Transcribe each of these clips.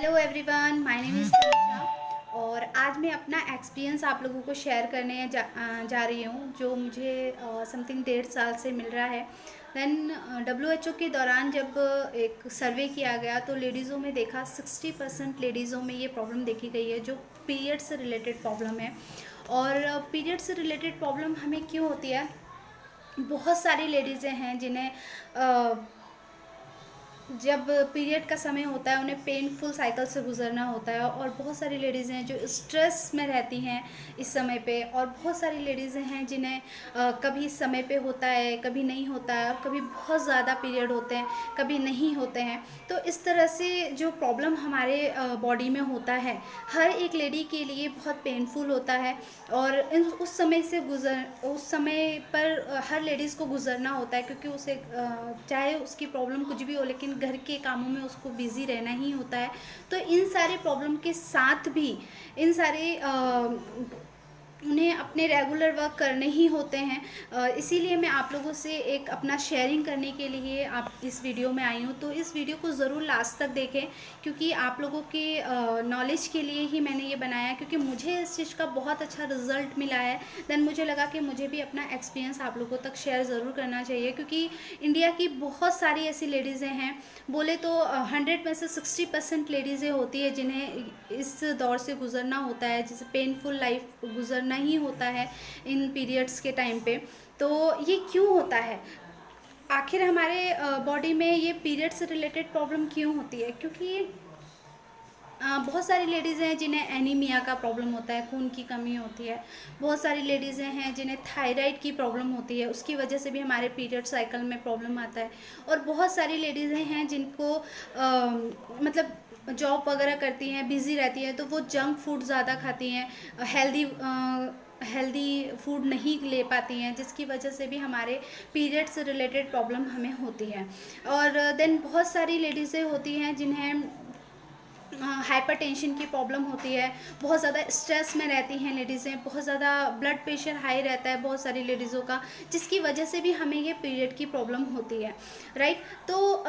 Hello everyone, my name is Tanuja और आज मैं अपना एक्सपीरियंस आप लोगों को शेयर करने जा रही हूँ जो मुझे समथिंग 1.5 साल से मिल रहा है। देन WHO के दौरान जब एक सर्वे किया गया तो लेडीज़ों में देखा 60% लेडीज़ों में ये प्रॉब्लम देखी गई है जो पीरियड से रिलेटेड प्रॉब्लम है। और पीरियड से रिलेटेड प्रॉब्लम हमें क्यों होती है? बहुत सारी लेडीज़ें हैं जिन्हें जब पीरियड का समय होता है उन्हें पेनफुल साइकिल से गुजरना होता है, और बहुत सारी लेडीज़ हैं जो स्ट्रेस में रहती हैं इस समय पे, और बहुत सारी लेडीज़ हैं जिन्हें कभी समय पे होता है, कभी नहीं होता है, और कभी बहुत ज़्यादा पीरियड होते हैं, कभी नहीं होते हैं। तो इस तरह से जो प्रॉब्लम हमारे बॉडी में होता है हर एक लेडी के लिए बहुत पेनफुल होता है। और उस समय पर हर लेडीज़ को गुजरना होता है, क्योंकि उसे चाहे उसकी प्रॉब्लम कुछ भी हो लेकिन घर के कामों में उसको बिज़ी रहना ही होता है। तो इन सारे प्रॉब्लम के साथ भी इन सारे उन्हें अपने रेगुलर वर्क करने ही होते हैं। इसीलिए मैं आप लोगों से एक अपना शेयरिंग करने के लिए आप इस वीडियो में आई हूँ। तो इस वीडियो को ज़रूर लास्ट तक देखें, क्योंकि आप लोगों के नॉलेज के लिए ही मैंने ये बनाया, क्योंकि मुझे इस चीज़ का बहुत अच्छा रिजल्ट मिला है। देन मुझे लगा कि मुझे भी अपना एक्सपीरियंस आप लोगों तक शेयर ज़रूर करना चाहिए, क्योंकि इंडिया की बहुत सारी ऐसी लेडीज़ें हैं, बोले तो 100 में से 60% लेडीज़ें होती है जिन्हें इस दौर से गुजरना होता है, जिसे पेनफुल लाइफ गुजरना ही होता है इन पीरियड्स के टाइम पे। तो ये क्यों होता है? आखिर हमारे बॉडी में ये पीरियड से रिलेटेड प्रॉब्लम क्यों होती है? क्योंकि बहुत सारी लेडीज़ हैं जिन्हें एनीमिया का प्रॉब्लम होता है, खून की कमी होती है। बहुत सारी लेडीज़ें हैं जिन्हें थायराइड की प्रॉब्लम होती है, उसकी वजह से भी हमारे पीरियड साइकिल में प्रॉब्लम आता है। और बहुत सारी लेडीज़ें हैं जिनको मतलब जॉब वगैरह करती हैं, बिज़ी रहती हैं, तो वो जंक फूड ज़्यादा खाती हैं, हेल्दी फूड नहीं ले पाती हैं, जिसकी वजह से भी हमारे पीरियड से रिलेटेड प्रॉब्लम हमें होती है। और देन बहुत सारी लेडीज़ें होती हैं जिन्हें हाइपरटेंशन की प्रॉब्लम होती है, बहुत ज़्यादा स्ट्रेस में रहती हैं लेडीज़ें, बहुत ज़्यादा ब्लड प्रेशर हाई रहता है बहुत सारी लेडीज़ों का, जिसकी वजह से भी हमें ये पीरियड की प्रॉब्लम होती है, राइट। तो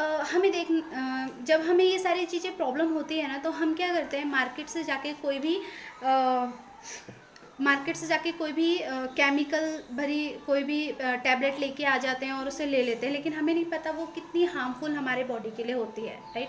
जब हमें ये सारी चीज़ें प्रॉब्लम होती है ना, तो हम क्या करते हैं, मार्केट से जाके कोई भी केमिकल भरी कोई भी टैबलेट लेके आ जाते हैं और उसे ले लेते हैं, लेकिन हमें नहीं पता वो कितनी हार्मफुल हमारे बॉडी के लिए होती है, राइट।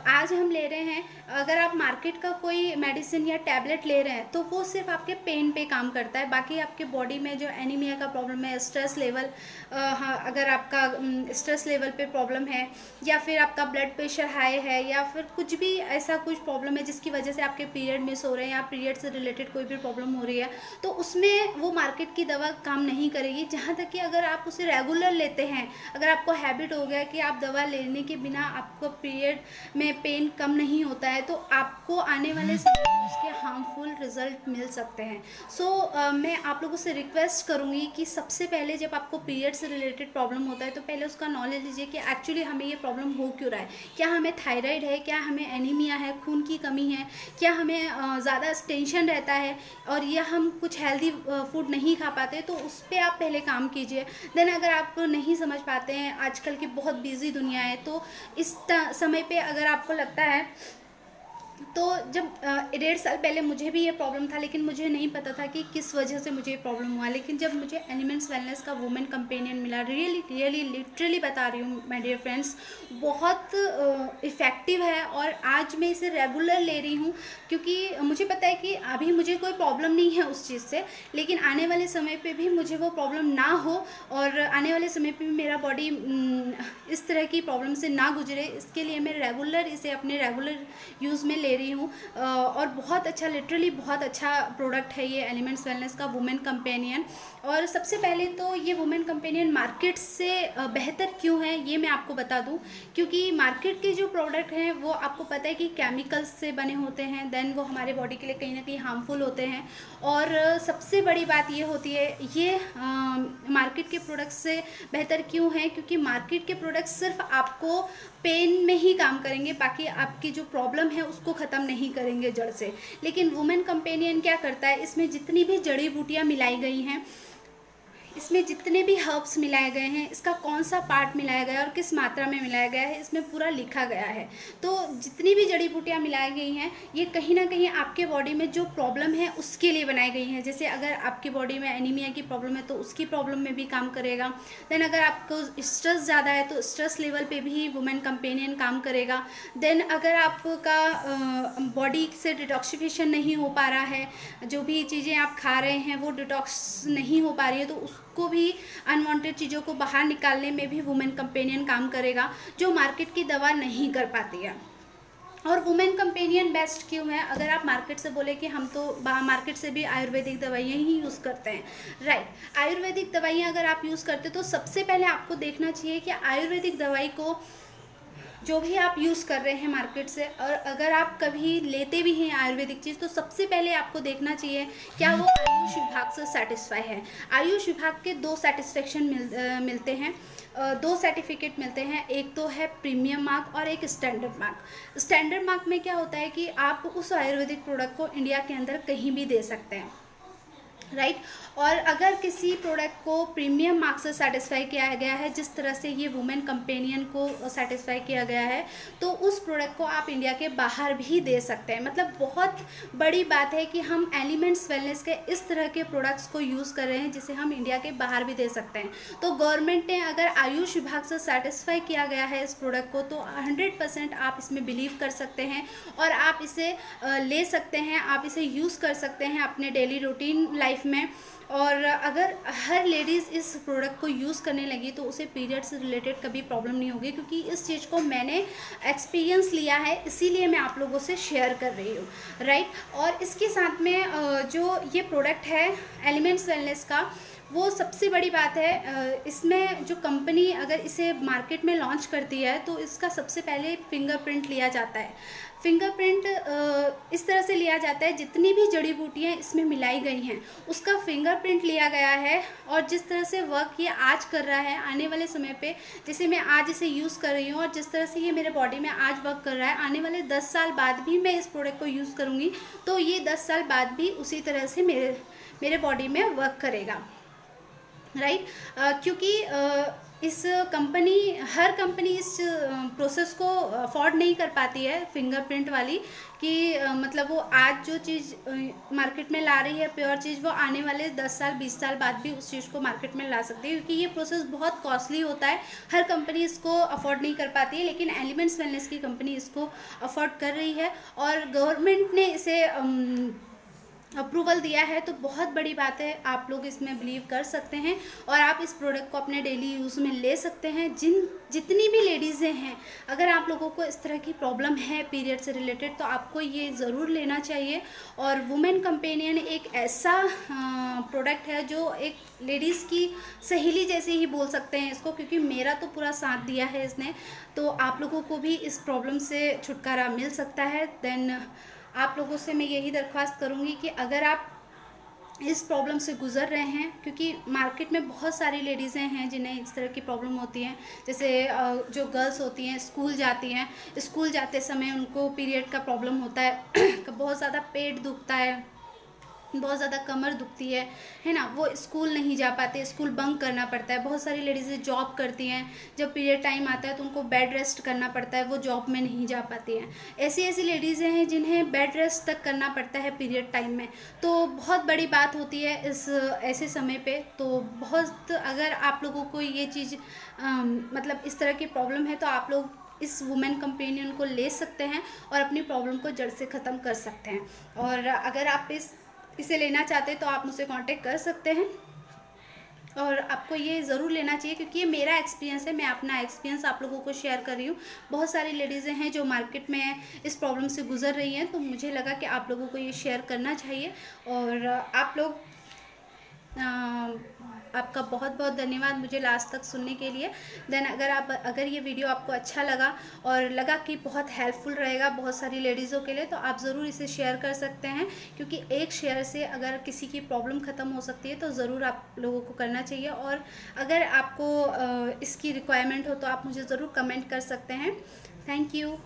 आज हम ले रहे हैं, अगर आप मार्केट का कोई मेडिसिन या टैबलेट ले रहे हैं तो वो सिर्फ आपके पेन पे काम करता है, बाकी आपके बॉडी में जो एनीमिया का प्रॉब्लम है, स्ट्रेस लेवल, हाँ, अगर आपका स्ट्रेस लेवल पे प्रॉब्लम है, या फिर आपका ब्लड प्रेशर हाई है, या फिर कुछ भी ऐसा कुछ प्रॉब्लम है जिसकी वजह से आपके पीरियड मिस हो रहे हैं या पीरियड से रिलेटेड कोई भी प्रॉब्लम हो रही है, तो उसमें वो मार्केट की दवा काम नहीं करेगी। जहाँ तक कि अगर आप उसे रेगुलर लेते हैं, अगर आपको हैबिट हो गया कि आप दवा लेने के बिना आपको पीरियड में पेन कम नहीं होता है, तो आपको आने वाले समय में उसके हार्मफुल रिजल्ट मिल सकते हैं। मैं आप लोगों से रिक्वेस्ट करूँगी कि सबसे पहले जब आपको पीरियड से रिलेटेड प्रॉब्लम होता है तो पहले उसका नॉलेज लीजिए कि एक्चुअली हमें ये प्रॉब्लम हो क्यों रहा है। क्या हमें थायराइड है, क्या हमें एनीमिया है, खून की कमी है, क्या हमें ज़्यादा टेंशन रहता है, और या हम कुछ हेल्दी फूड नहीं खा पाते, तो उस पर आप पहले काम कीजिए। देन अगर आप नहीं समझ पाते हैं, आजकल की बहुत बिजी दुनिया है, तो इस समय पे अगर आपको लगता है, तो जब 1.5 साल पहले मुझे भी ये प्रॉब्लम था, लेकिन मुझे नहीं पता था कि किस वजह से मुझे ये प्रॉब्लम हुआ। लेकिन जब मुझे एलिमेंट्स वेलनेस का वुमेन कंपेनियन मिला, रियली लिटरली बता रही हूँ माय डियर फ्रेंड्स, बहुत इफ़ेक्टिव है, और आज मैं इसे रेगुलर ले रही हूँ, क्योंकि मुझे पता है कि अभी मुझे कोई प्रॉब्लम नहीं है उस चीज़ से, लेकिन आने वाले समय पे भी मुझे वो प्रॉब्लम ना हो, और आने वाले समय पे भी मेरा बॉडी इस तरह की प्रॉब्लम से ना गुजरे, इसके लिए मैं रेगुलर इसे अपने रेगुलर यूज़ में ले रही हूँ। और बहुत अच्छा, लिटरली बहुत अच्छा प्रोडक्ट है ये एलिमेंट्स वेलनेस का वुमेन कंपेनियन। और सबसे पहले तो ये वुमेन कंपेनियन मार्केट से बेहतर क्यों है ये मैं आपको बता दूं, क्योंकि मार्केट के जो प्रोडक्ट हैं वो आपको पता है कि केमिकल्स से बने होते हैं, देन वो हमारे बॉडी के लिए कहीं ना कहीं हार्मफुल होते हैं। और सबसे बड़ी बात ये होती है, ये मार्केट के प्रोडक्ट्स से बेहतर क्यों है, क्योंकि मार्केट के प्रोडक्ट्स सिर्फ आपको पेन में ही काम करेंगे, बाकी आपकी जो प्रॉब्लम है उसको ख़त्म नहीं करेंगे जड़ से। लेकिन वुमेन कंपेनियन क्या करता है, इसमें जितनी भी जड़ी बूटियाँ मिलाई गई हैं, इसमें जितने भी हर्ब्स मिलाए गए हैं, इसका कौन सा पार्ट मिलाया गया है और किस मात्रा में मिलाया गया है, इसमें पूरा लिखा गया है। तो जितनी भी जड़ी बूटियाँ मिलाई गई हैं, ये कहीं ना कहीं आपके बॉडी में जो प्रॉब्लम है उसके लिए बनाई गई हैं। जैसे अगर आपकी बॉडी में एनीमिया की प्रॉब्लम है तो उसकी प्रॉब्लम में भी काम करेगा। देन अगर आपको स्ट्रेस ज़्यादा है तो स्ट्रेस लेवल पे भी वुमेन कंपेनियन काम करेगा। देन अगर आपका बॉडी से डिटॉक्सिफिकेशन नहीं हो पा रहा है, जो भी चीज़ें आप खा रहे हैं वो डिटॉक्स नहीं हो पा रही है, तो उसको भी अनवांटेड चीज़ों को बाहर निकालने में भी वुमेन कंपेनियन काम करेगा, जो मार्केट की दवा नहीं कर पाती है। और वुमेन कंपेनियन बेस्ट क्यों है? अगर आप मार्केट से बोले कि हम तो मार्केट से भी आयुर्वेदिक दवाइयाँ ही यूज़ करते हैं, राइट। आयुर्वेदिक दवाइयाँ अगर आप यूज़ करते तो सबसे पहले आपको देखना चाहिए कि आयुर्वेदिक दवाई को जो भी आप यूज़ कर रहे हैं मार्केट से, और अगर आप कभी लेते भी हैं आयुर्वेदिक चीज़, तो सबसे पहले आपको देखना चाहिए क्या वो आयुष विभाग से सेटिस्फाई है। आयुष विभाग के दो सेटिस्फेक्शन मिलते हैं, दो सर्टिफिकेट मिलते हैं। एक तो है प्रीमियम मार्क और एक स्टैंडर्ड मार्क। स्टैंडर्ड मार्क में क्या होता है कि आप उस आयुर्वेदिक प्रोडक्ट को इंडिया के अंदर कहीं भी दे सकते हैं, राइट। और अगर किसी प्रोडक्ट को प्रीमियम मार्क से सेटिस्फाई किया गया है, जिस तरह से ये वुमेन कंपेनियन को सेटिस्फाई किया गया है, तो उस प्रोडक्ट को आप इंडिया के बाहर भी दे सकते हैं। मतलब बहुत बड़ी बात है कि हम एलिमेंट्स वेलनेस के इस तरह के प्रोडक्ट्स को यूज़ कर रहे हैं जिसे हम इंडिया के बाहर भी दे सकते हैं। तो गवर्नमेंट ने अगर आयुष विभाग से सेटिस्फाई किया गया है इस प्रोडक्ट को, तो 100% आप इसमें बिलीव कर सकते हैं और आप इसे ले सकते हैं, आप इसे यूज़ कर सकते हैं अपने डेली रूटीन लाइफ में। और अगर हर लेडीज़ इस प्रोडक्ट को यूज़ करने लगी तो उसे पीरियड से रिलेटेड कभी प्रॉब्लम नहीं होगी, क्योंकि इस चीज़ को मैंने एक्सपीरियंस लिया है, इसीलिए मैं आप लोगों से शेयर कर रही हूँ, राइट। और इसके साथ में जो ये प्रोडक्ट है एलिमेंट्स वेलनेस का, वो सबसे बड़ी बात है, इसमें जो कंपनी अगर इसे मार्केट में लॉन्च करती है तो इसका सबसे पहले फिंगरप्रिंट लिया जाता है। फिंगरप्रिंट इस तरह से लिया जाता है, जितनी भी जड़ी बूटियाँ इसमें मिलाई गई हैं उसका फिंगरप्रिंट लिया गया है। और जिस तरह से वर्क ये आज कर रहा है, आने वाले समय पे जैसे मैं आज इसे यूज़ कर रही हूँ और जिस तरह से ये मेरे बॉडी में आज वर्क कर रहा है, आने वाले 10 साल बाद भी मैं इस प्रोडक्ट को यूज़ करूँगी तो ये 10 साल बाद भी उसी तरह से मेरे बॉडी में वर्क करेगा, राइट। क्योंकि इस हर कंपनी इस प्रोसेस को अफोर्ड नहीं कर पाती है फिंगरप्रिंट वाली, कि मतलब वो आज जो चीज़ मार्केट में ला रही है प्योर चीज़, वो आने वाले 10 साल 20 साल बाद भी उस चीज़ को मार्केट में ला सकती है, क्योंकि ये प्रोसेस बहुत कॉस्टली होता है। हर कंपनी इसको अफोर्ड नहीं कर पाती है, लेकिन एलिमेंट्स वेलनेस की कंपनी इसको अफोर्ड कर रही है और गवर्नमेंट ने इसे अप्रूवल दिया है। तो बहुत बड़ी बात है, आप लोग इसमें बिलीव कर सकते हैं और आप इस प्रोडक्ट को अपने डेली यूज़ में ले सकते हैं। जितनी भी लेडीज़ें हैं, अगर आप लोगों को इस तरह की प्रॉब्लम है पीरियड से रिलेटेड, तो आपको ये ज़रूर लेना चाहिए। और वुमेन कंपेनियन एक ऐसा प्रोडक्ट है जो एक लेडीज़ की सहेली जैसे ही बोल सकते हैं इसको, क्योंकि मेरा तो पूरा साथ दिया है इसने। तो आप लोगों को भी इस प्रॉब्लम से छुटकारा मिल सकता है। देन आप लोगों से मैं यही दरख्वास्त करूँगी कि अगर आप इस प्रॉब्लम से गुज़र रहे हैं, क्योंकि मार्केट में बहुत सारी लेडीज़ें हैं जिन्हें इस तरह की प्रॉब्लम होती हैं। जैसे जो गर्ल्स होती हैं स्कूल जाती हैं, स्कूल जाते समय उनको पीरियड का प्रॉब्लम होता है बहुत ज़्यादा पेट दुखता है, बहुत ज़्यादा कमर दुखती है ना, वो स्कूल नहीं जा पाते, स्कूल बंक करना पड़ता है। बहुत सारी लेडीज़ें जॉब करती हैं, जब पीरियड टाइम आता है तो उनको बेड रेस्ट करना पड़ता है, वो जॉब में नहीं जा पाती हैं। ऐसी लेडीज़ें हैं जिन्हें बेड रेस्ट तक करना पड़ता है पीरियड टाइम में, तो बहुत बड़ी बात होती है इस ऐसे समय पे। तो बहुत, अगर आप लोगों को ये चीज़ मतलब इस तरह की प्रॉब्लम है, तो आप लोग इस वुमेन कंपेनियन को ले सकते हैं और अपनी प्रॉब्लम को जड़ से ख़त्म कर सकते हैं। और अगर आप इसे लेना चाहते हैं तो आप मुझसे कांटेक्ट कर सकते हैं और आपको ये ज़रूर लेना चाहिए, क्योंकि ये मेरा एक्सपीरियंस है, मैं अपना एक्सपीरियंस आप लोगों को शेयर कर रही हूँ। बहुत सारी लेडीज़ें हैं जो मार्केट में इस प्रॉब्लम से गुजर रही हैं, तो मुझे लगा कि आप लोगों को ये शेयर करना चाहिए। और आप लोग आपका बहुत बहुत धन्यवाद मुझे लास्ट तक सुनने के लिए। देन अगर ये वीडियो आपको अच्छा लगा और लगा कि बहुत हेल्पफुल रहेगा बहुत सारी लेडीज़ों के लिए, तो आप ज़रूर इसे शेयर कर सकते हैं, क्योंकि एक शेयर से अगर किसी की प्रॉब्लम ख़त्म हो सकती है तो ज़रूर आप लोगों को करना चाहिए। और अगर आपको इसकी रिक्वायरमेंट हो तो आप मुझे ज़रूर कमेंट कर सकते हैं। Thank you.